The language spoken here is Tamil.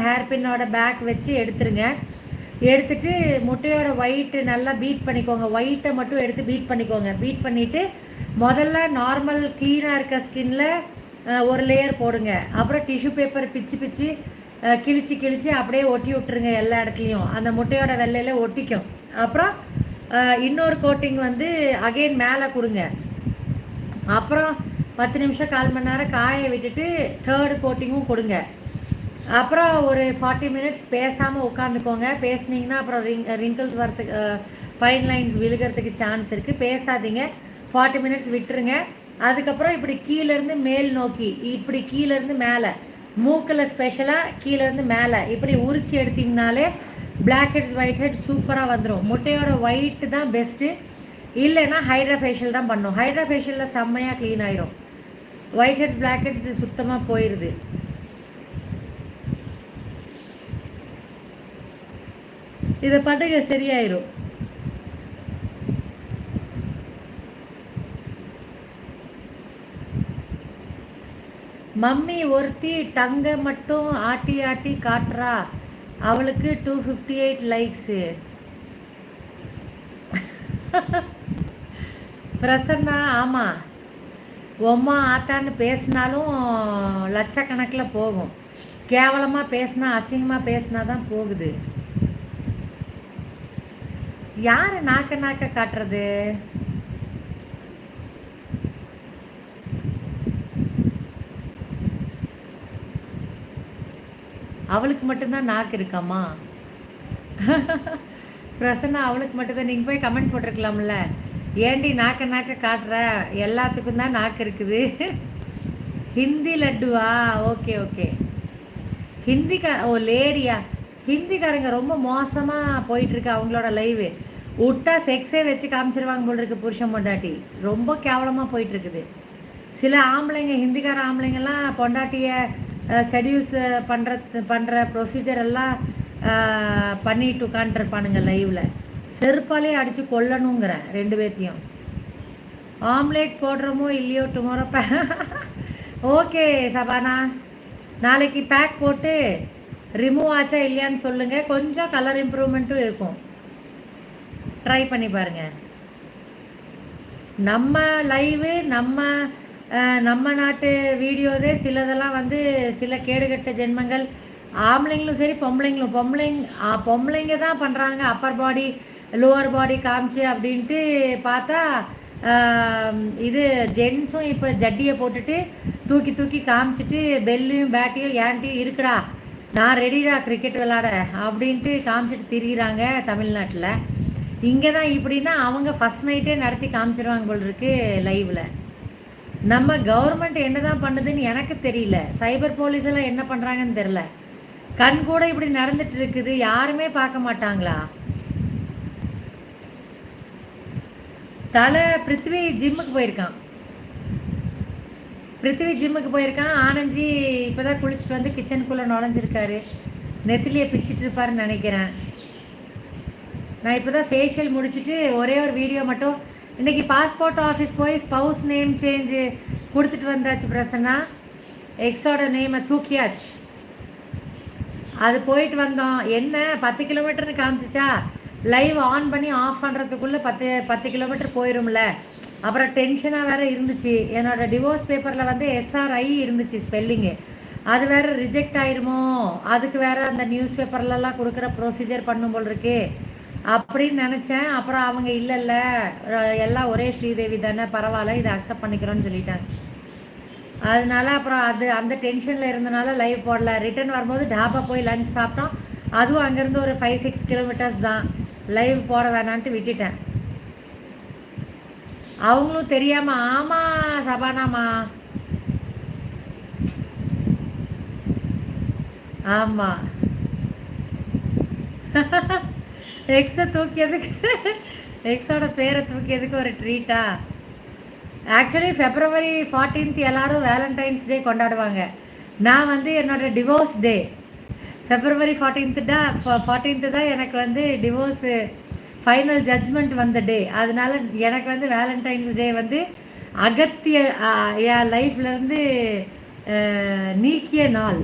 ஹேர் பின்னோட பேக் வச்சு எடுத்துருங்க. எடுத்துட்டு முட்டையோட ஒயிட்டு நல்லா பீட் பண்ணிக்கோங்க. ஒயிட்டை மட்டும் எடுத்து பீட் பண்ணிக்கோங்க. பீட் பண்ணிவிட்டு முதல்ல நார்மல் க்ளீனாக இருக்க ஸ்கின்ல ஒரு லேயர் போடுங்க. அப்புறம் டிஷ்யூ பேப்பர் பிச்சு பிச்சு கிழிச்சு அப்படியே ஒட்டி விட்டுருங்க எல்லா இடத்துலையும். அந்த முட்டையோட வெள்ளையில் ஒட்டிக்கும். அப்புறம் இன்னொரு கோட்டிங் வந்து அகெயின் மேலே கொடுங்க. அப்புறம் 10 நிமிஷம் 1/4 மணி நேரம் காய விட்டுட்டு தேர்டு கோட்டிங்கும் கொடுங்க. அப்புறம் ஒரு 40 மினிட்ஸ் பேசாமல் உட்காந்துக்கோங்க. பேசுனீங்கன்னா அப்புறம் ரிங்கிள்ஸ் வரத்துக்கு ஃபைன் லைன்ஸ் விழுகிறதுக்கு சான்ஸ் இருக்குது. பேசாதீங்க. 40 மினிட்ஸ் விட்டுருங்க. அதுக்கப்புறம் இப்படி கீழேருந்து மேல் நோக்கி, இப்படி கீழேருந்து மேலே, மூக்கில் ஸ்பெஷலாக கீழேருந்து மேலே இப்படி உரிச்சு எடுத்திங்கனாலே பிளாக் ஹெட்ஸ் ஒயிட் ஹெட் சூப்பராக வந்துடும். முட்டையோட ஒயிட்டு தான் பெஸ்ட்டு. இல்லைன்னா ஹைட்ரா ஃபேஷியல் தான் பண்ணும். ஹைட்ரா ஃபேஷியலில் செம்மையாக க்ளீன் ஆயிரும். ஒயிட் ஹெட்ஸ் பிளாக் ஹெட்ஸ் சுத்தமாக போயிடுது. இதை பண்ணுங்க, சரியாயிரும். மம்மி ஒருத்தி டங்கை மட்டும் ஆட்டி ஆட்டி காட்டுறா, அவளுக்கு 258 லைக்ஸு. பிரசன்னா, ஆமாம், உம்மா ஆத்தான்னு பேசினாலும் லட்சக்கணக்கில் போகும். கேவலமாக பேசினா, அசிங்கமாக பேசினா தான் போகுது. யார் நாக்க காட்டுறது? அவளுக்கு மட்டும்தான் நாக்கு இருக்காமா? பிரசன்னா, அவளுக்கு மட்டும்தான். நீங்கள் போய் கமெண்ட் போட்டிருக்கலாம்ல, ஏண்டி நாக்க காட்டுற, எல்லாத்துக்கும் தான் நாக்கு இருக்குது. ஹிந்தி லட்டுவா? Okay okay. ஓ லேடியா? ஹிந்திக்காரங்க ரொம்ப மோசமாக போயிட்டுருக்கு அவங்களோட லைவு. விட்டா செக்ஸே வச்சு காமிச்சிருவாங்க போல் இருக்கு புருஷன் பொண்டாட்டி. ரொம்ப கேவலமாக போயிட்டுருக்குது. சில ஆம்பளைங்க, ஹிந்திக்கார ஆம்பளைங்கெல்லாம் பொண்டாட்டியை செடியூஸ் பண்ணுற ப்ரொசீஜர் எல்லாம் பண்ணிட்டு உட்காந்துருப்பானுங்க லைவில். செருப்பாலே அடித்து கொல்லணுங்கிறேன் 2 பேர்த்தையும். ஆம்லேட் போடுறோமோ இல்லையோ டுமாரோ ஓகே சபானா, நாளைக்கு பேக் போட்டு ரிமூவ் ஆச்சா இல்லையான்னு சொல்லுங்கள். கொஞ்சம் கலர் இம்ப்ரூவ்மெண்ட்டும் இருக்கும். ட்ரை பண்ணி பாருங்கள். நம்ம லைவு, நம்ம நாட்டு வீடியோஸே சிலதெல்லாம் வந்து சில கேடுகட்ட ஜென்மங்கள், ஆம்பளைங்களும் சரி பொம்பளைங்களும், பொம்பளைங்க தான் பண்ணுறாங்க. அப்பர் பாடி லோவர் பாடி காமிச்சு அப்படின்ட்டு பார்த்தா இது ஜென்ஸும் இப்போ ஜட்டியை போட்டுட்டு தூக்கி காமிச்சிட்டு பெல்லையும் பேட்டையும் ஏன்ட்டியும் இருக்குடா, நான் ரெடிடா கிரிக்கெட் விளாட அப்படின்ட்டு காமிச்சிட்டு திரிகிறாங்க தமிழ்நாட்டில். இங்கே தான் இப்படின்னா அவங்க ஃபஸ்ட் நைட்டே நடத்தி காமிச்சிடுவாங்க போல் இருக்கு லைவில். நம்ம கவர்மெண்ட் என்ன தான் பண்ணுதுன்னு எனக்கு தெரியல. சைபர் போலீஸ் எல்லாம் என்ன பண்ணுறாங்கன்னு தெரில. கண் கூட இப்படி நடந்துட்டு இருக்குது, யாருமே பார்க்க மாட்டாங்களா? பிருத்திவி ஜிம்முக்கு போயிருக்கான். ஆனஞ்சி இப்போ தான் குளிச்சுட்டு வந்து கிச்சனுக்குள்ளே நுழைஞ்சிருக்காரு. நெத்திலியை பிச்சுட்டு இருப்பாருன்னு நினைக்கிறேன். நான் இப்போ தான் ஃபேஷியல் முடிச்சுட்டு ஒரே ஒரு வீடியோ மட்டும். இன்றைக்கி பாஸ்போர்ட் ஆஃபீஸ் போய் ஸ்பவுஸ் நேம் சேஞ்சு கொடுத்துட்டு வந்தாச்சு பிரசன்னா. எக்ஸோட நேமை தூக்கியாச்சு. அது போயிட்டு வந்தோம். என்ன 10 கிலோமீட்டர்னு காமிச்சிச்சா, லைவ் ஆன் பண்ணி ஆஃப் பண்ணுறதுக்குள்ளே 10 கிலோமீட்டர் போயிடும்ல. அப்புறம் டென்ஷனாக வேறு இருந்துச்சு. என்னோடய டிவோர்ஸ் பேப்பரில் வந்து SRI இருந்துச்சு ஸ்பெல்லிங்கு. அது வேறு ரிஜெக்ட் ஆயிருமோ, அதுக்கு வேறு அந்த நியூஸ் பேப்பர்லலாம் கொடுக்குற ப்ரொசீஜர் பண்ணும் போல் இருக்கு அப்படின்னு நினச்சேன். அப்புறம் அவங்க இல்லை எல்லாம் ஒரே ஸ்ரீதேவி தானே, பரவாயில்ல இதை அக்செப்ட் பண்ணிக்கிறோன்னு சொல்லிட்டாங்க. அதனால அப்புறம் அந்த டென்ஷனில் இருந்தனால லைவ் போடல. ரிட்டன் வரும்போது டாபா போய் லஞ்ச் சாப்பிட்டோம். அதுவும் அங்கேருந்து ஒரு 5-6 கிலோமீட்டர்ஸ் தான். லைவ் போட வேணான்ட்டு விட்டுட்டேன். அவங்களும் தெரியாமல், ஆமாம் சபானாமா, ஆமாம் எக்ஸை தூக்கியதுக்கு, எக்ஸோட பேரை தூக்கியதுக்கு ஒரு ட்ரீட்டா? ஆக்சுவலி February 14 எல்லோரும் வேலண்டைன்ஸ் டே கொண்டாடுவாங்க. நான் வந்து என்னோடய டிவோர்ஸ் டே February 14 தான் எனக்கு வந்து டிவோர்ஸு ஃபைனல் ஜட்ஜ்மெண்ட் வந்த டே. அதனால் எனக்கு வந்து வேலண்டைன்ஸ் டே வந்து அகத்திய என் லைஃப்லேருந்து நீக்கிய நாள்.